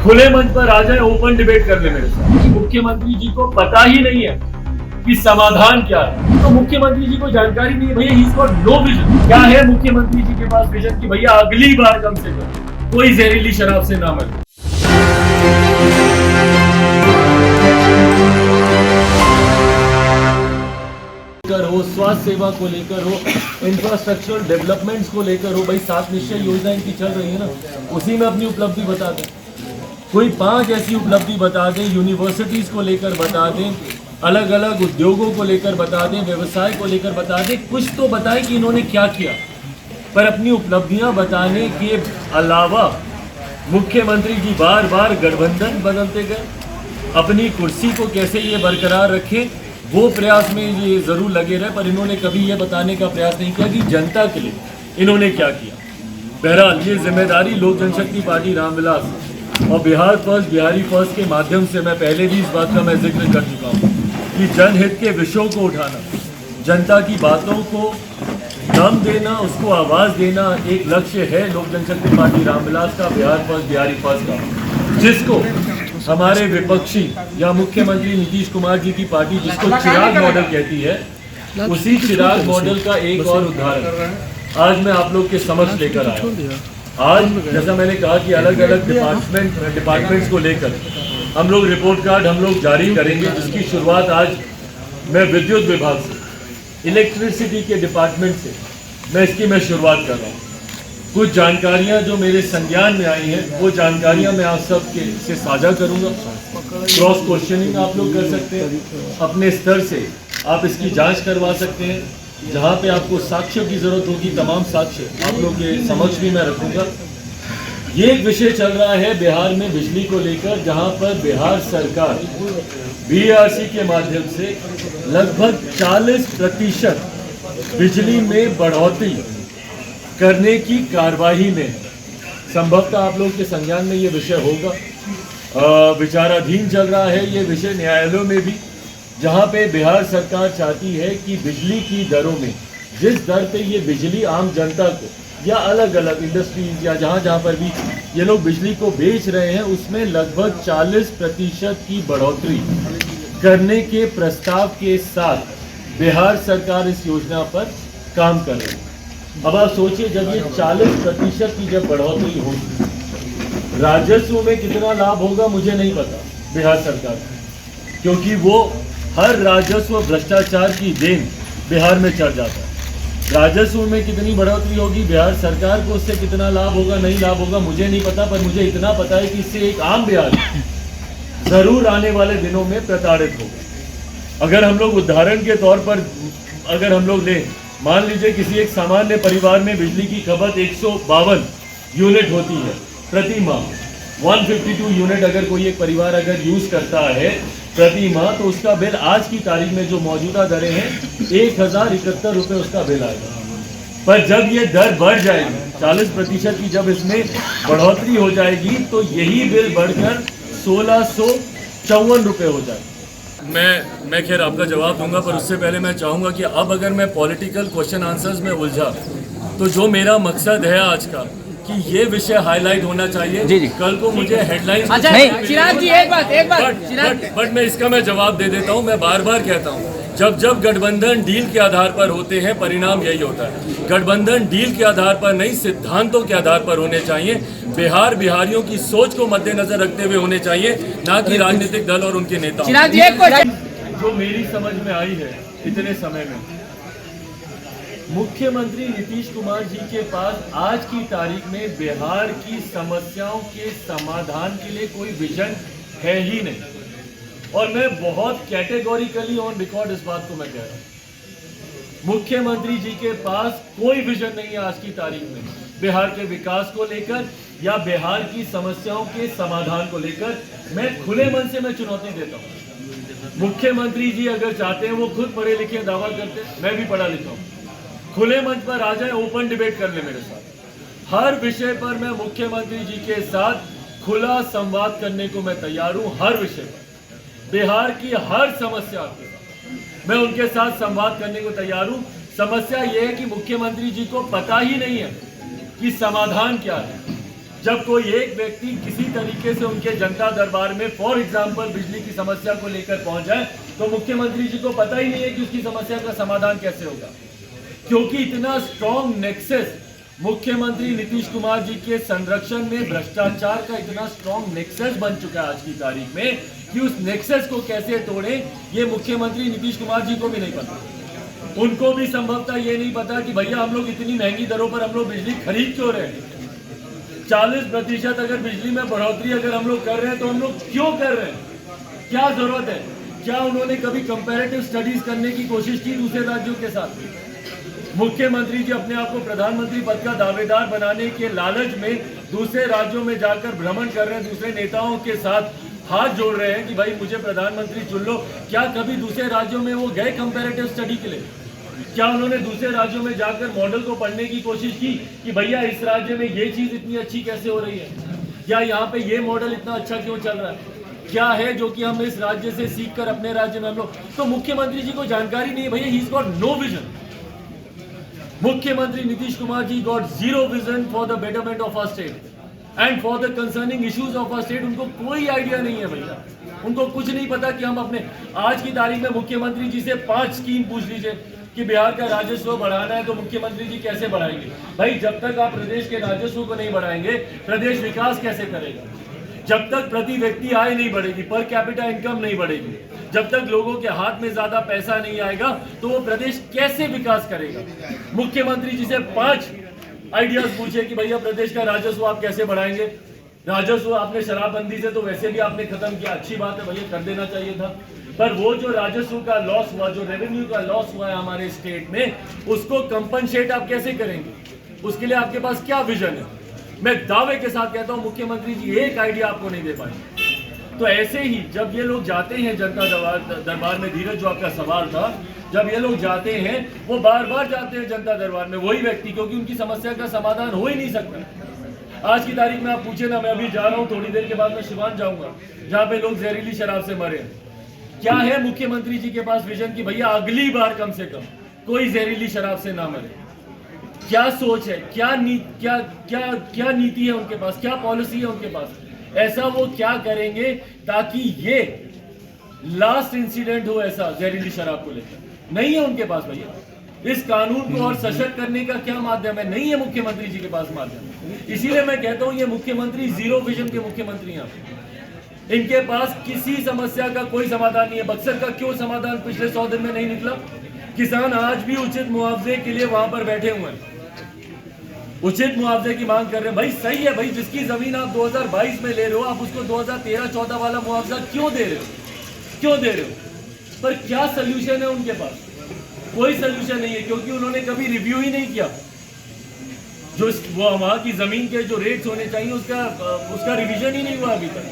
खुले मंच पर आ जाए, ओपन डिबेट कर ले मेरे साथ। मुख्यमंत्री जी को पता ही नहीं है कि समाधान क्या है, तो मुख्यमंत्री जी को जानकारी नहीं है भैया, he is got no vision. क्या है मुख्यमंत्री जी के पास विजन कि भैया अगली बार कम से कम कोई जहरीली शराब से ना मरे। हो, स्वास्थ्य सेवा को लेकर हो, इंफ्रास्ट्रक्चरल डेवलपमेंट्स को लेकर हो, भाई 7 निश्चय योजना इनकी चल रही है ना, उसी में अपनी उपलब्धि बता दें। कोई 5 ऐसी उपलब्धि बता दें, यूनिवर्सिटीज को लेकर बता दें, अलग अलग उद्योगों को लेकर बता दें, व्यवसाय को लेकर बता दें, कुछ तो बताएं कि इन्होंने क्या किया। पर अपनी उपलब्धियां बताने के अलावा मुख्यमंत्री जी बार बार गठबंधन बदलते गए, अपनी कुर्सी को कैसे ये बरकरार रखें वो प्रयास में ये जरूर लगे रहे, पर इन्होंने कभी ये बताने का प्रयास नहीं किया कि जनता के लिए इन्होंने क्या किया। बहरहाल ये जिम्मेदारी लोक जनशक्ति पार्टी रामविलास और बिहार फर्स्ट बिहारी फर्स्ट के माध्यम से मैं पहले भी इस बात का मैं जिक्र कर चुका हूँ कि जनहित के विषयों को उठाना, जनता की बातों को दम देना, उसको आवाज़ देना एक लक्ष्य है लोक जनशक्ति पार्टी रामविलास का, बिहार फर्स्ट बिहारी फर्स्ट का, जिसको हमारे विपक्षी या मुख्यमंत्री नीतीश कुमार जी की पार्टी जिसको चिराग मॉडल कहती है, उसी चिराग मॉडल का एक और उदाहरण आज मैं आप लोग के समक्ष लेकर आया। आज जैसा मैंने कहा कि अलग अलग डिपार्टमेंट्स को लेकर हम लोग रिपोर्ट कार्ड हम लोग जारी करेंगे, जिसकी शुरुआत आज मैं विद्युत विभाग से, इलेक्ट्रिसिटी के डिपार्टमेंट से मैं शुरुआत कर रहा हूँ। कुछ जानकारियां जो मेरे संज्ञान में आई हैं वो जानकारियां मैं आप सब के से साझा करूंगा। क्रॉस क्वेश्चनिंग आप लोग कर सकते हैं, अपने स्तर से आप इसकी जांच करवा सकते हैं, जहां पे आपको साक्ष्यों की जरूरत होगी तमाम साक्ष्य आप लोग के समक्ष भी मैं रखूंगा। ये एक विषय चल रहा है बिहार में बिजली को लेकर, जहां पर बिहार सरकार बीआरसी के माध्यम से लगभग 40% बिजली में बढ़ोतरी करने की कार्यवाही में, संभवतः आप लोग के संज्ञान में ये विषय होगा, विचाराधीन चल रहा है ये विषय न्यायालयों में भी, जहां पे बिहार सरकार चाहती है कि बिजली की दरों में जिस दर पे ये बिजली आम जनता को या अलग अलग इंडस्ट्रीज या जहां पर भी ये लोग बिजली को बेच रहे हैं, उसमें लगभग 40% की बढ़ोतरी करने के प्रस्ताव के साथ बिहार सरकार इस योजना पर काम कर रही है। अब आप सोचिए, जब ये 40% की जब बढ़ोतरी होगी, राजस्व में कितना लाभ होगा मुझे नहीं पता बिहार सरकार को, क्योंकि वो हर राजस्व भ्रष्टाचार की देन बिहार में चढ़ जाता है। राजस्व में कितनी बढ़ोतरी होगी, बिहार सरकार को उससे कितना लाभ होगा नहीं लाभ होगा मुझे नहीं पता, पर मुझे इतना पता है कि इससे एक आम बिहारी जरूर आने वाले दिनों में प्रताड़ित होगा। अगर हम लोग उदाहरण के तौर पर अगर हम लोग लें, मान लीजिए किसी एक सामान्य परिवार में बिजली की खपत 152 यूनिट होती है प्रति माह, 152 यूनिट अगर कोई एक परिवार अगर यूज करता है प्रति माह, तो उसका बिल आज की तारीख में जो मौजूदा दरें हैं 1071 रुपये उसका बिल आएगा। पर जब ये दर बढ़ जाएगी 40% की जब इसमें बढ़ोतरी हो जाएगी, तो यही बिल बढ़कर 1654 रुपये हो जाएगा। मैं खैर आपका जवाब दूंगा, पर उससे पहले मैं चाहूँगा कि अब अगर मैं पॉलिटिकल क्वेश्चन आंसर्स में उलझा, तो जो मेरा मकसद है आज का कि ये विषय हाईलाइट होना चाहिए। जी। कल को मुझे हेडलाइंस चिराग जी एक बात बट मैं इसका मैं जवाब दे देता हूँ। मैं बार बार कहता हूँ, जब गठबंधन डील के आधार पर होते हैं परिणाम यही होता है। गठबंधन डील के आधार पर नहीं, सिद्धांतों के आधार पर होने चाहिए, बिहारियों की सोच को मद्देनजर रखते हुए होने चाहिए, ना कि राजनीतिक दल और उनके नेता। जो मेरी समझ में आई है इतने समय में, मुख्यमंत्री नीतीश कुमार जी के पास आज की तारीख में बिहार की समस्याओं के समाधान के लिए कोई विजन है ही नहीं। और मैं बहुत कैटेगोरिकली ऑन रिकॉर्ड इस बात को मैं कह रहा हूं, मुख्यमंत्री जी के पास कोई विजन नहीं है आज की तारीख में बिहार के विकास को लेकर या बिहार की समस्याओं के समाधान को लेकर। मैं खुले मन से मैं चुनौती देता हूं, मुख्यमंत्री जी अगर चाहते हैं, वो खुद पढ़े लिखे दावा करते हैं, मैं भी पढ़ा लिखा हूं, खुले मंच पर आ जाए, ओपन डिबेट कर ले मेरे साथ। हर विषय पर मैं मुख्यमंत्री जी के साथ खुला संवाद करने को मैं तैयार हूं। हर विषय पर, बिहार की हर समस्या के साथ मैं उनके साथ संवाद करने को तैयार हूं। समस्या यह है कि मुख्यमंत्री जी को पता ही नहीं है कि समाधान क्या है। जब कोई एक व्यक्ति किसी तरीके से उनके जनता दरबार में फॉर एग्जाम्पल बिजली की समस्या को लेकर पहुंच जाए तो मुख्यमंत्री जी को पता ही नहीं है कि उसकी समस्या का समाधान कैसे होगा, क्योंकि इतना स्ट्रॉन्ग नेक्सस मुख्यमंत्री नीतीश कुमार जी के संरक्षण में भ्रष्टाचार का इतना स्ट्रॉन्ग नेक्सस बन चुका है आज की तारीख में कि उस नेक्सस को कैसे तोड़े ये मुख्यमंत्री नीतीश कुमार जी को भी नहीं पता। उनको भी संभवतः ये नहीं पता कि भैया हम लोग इतनी महंगी दरों पर हम लोग बिजली खरीद क्यों रहे हैं। 40% अगर बिजली में बढ़ोतरी अगर हम लोग कर रहे हैं तो हम लोग क्यों कर रहे हैं, क्या जरूरत है? क्या उन्होंने कभी कंपैरेटिव स्टडीज करने की कोशिश की दूसरे राज्यों के साथ? मुख्यमंत्री जी अपने आप को प्रधानमंत्री पद का दावेदार बनाने के लालच में दूसरे राज्यों में जाकर भ्रमण कर रहे हैं, दूसरे नेताओं के साथ हाथ जोड़ रहे हैं कि भाई मुझे प्रधानमंत्री चुन लो। क्या कभी दूसरे राज्यों में वो गए कंपैरेटिव स्टडी के लिए? क्या उन्होंने दूसरे राज्यों में जाकर मॉडल को पढ़ने की कोशिश की कि भैया इस राज्य में ये चीज इतनी अच्छी कैसे हो रही है, या यहाँ पे ये मॉडल इतना अच्छा क्यों चल रहा है, क्या है जो कि हम इस राज्य से सीख कर अपने राज्य में हम लोग। तो मुख्यमंत्री जी को जानकारी नहीं है भैया, he is got no vision. मुख्यमंत्री Nitish Kumar ji got zero vision for the betterment of our state and for the concerning issues of our state. उनको कोई आइडिया नहीं है भैया, उनको कुछ नहीं पता कि हम अपने आज की तारीख में मुख्यमंत्री जी से 5 स्कीम पूछ लीजिए कि बिहार का राजस्व बढ़ाना है तो मुख्यमंत्री जी कैसे बढ़ाएंगे? भाई जब तक आप प्रदेश के राजस्व को नहीं बढ़ाएंगे प्रदेश विकास कैसे करेगा? जब तक प्रति व्यक्ति आय नहीं बढ़ेगी, पर कैपिटा इनकम नहीं बढ़ेगी, जब तक लोगों के हाथ में ज्यादा पैसा नहीं आएगा तो वो प्रदेश कैसे विकास करेगा? मुख्यमंत्री जी से 5 आइडियाज पूछे कि भैया प्रदेश का राजस्व आप कैसे बढ़ाएंगे। राजस्व आपने शराबबंदी से तो वैसे भी आपने खत्म किया, अच्छी बात है भैया, कर देना चाहिए था, पर वो जो राजस्व का लॉस हुआ, जो रेवेन्यू का लॉस हुआ है हमारे स्टेट में, उसको कंपनसेट आप कैसे करेंगे? उसके लिए आपके पास क्या विजन है? मैं दावे के साथ कहता हूं मुख्यमंत्री जी एक आइडिया आपको नहीं दे पाए। तो ऐसे ही जब ये लोग जाते हैं जनता दरबार में, धीरज जो आपका सवाल था, जब ये लोग जाते हैं वो बार बार जाते हैं जनता दरबार में, वही व्यक्ति, क्योंकि उनकी समस्या का समाधान हो ही नहीं सकता। आज की तारीख में आप पूछे ना, मैं अभी जा रहा हूँ, थोड़ी देर के बाद मैं सिवान जाऊंगा जहाँ पे लोग जहरीली शराब से मरे। क्या है मुख्यमंत्री जी के पास विजन कि भैया अगली बार कम से कम कोई जहरीली शराब से ना मरे? क्या सोच है, क्या नीति है उनके पास, क्या पॉलिसी है उनके पास? ऐसा वो क्या करेंगे ताकि ये लास्ट इंसिडेंट हो ऐसा जहरीली शराब को लेकर? नहीं है उनके पास भैया। इस कानून को और सशक्त करने का क्या माध्यम है? नहीं है मुख्यमंत्री जी के पास माध्यम। इसीलिए मैं कहता हूं ये मुख्यमंत्री जीरो विजन के मुख्यमंत्री हैं। इनके पास किसी समस्या का कोई समाधान नहीं है। बक्सर का क्यों समाधान पिछले 100 दिन में नहीं निकला? किसान आज भी उचित मुआवजे के लिए वहां पर बैठे हुए हैं, उचित मुआवजे की मांग कर रहे हैं। भाई सही है भाई, जिसकी जमीन आप 2022 में ले रहे हो, आप उसको 2013-14 वाला मुआवजा क्यों दे रहे हो? क्यों दे रहे हो? पर क्या सोल्यूशन है उनके पास? कोई सोल्यूशन नहीं है, क्योंकि उन्होंने कभी रिव्यू ही नहीं किया। जो वो वहां की जमीन के जो रेट्स होने चाहिए उसका रिवीजन ही नहीं हुआ अभी तक।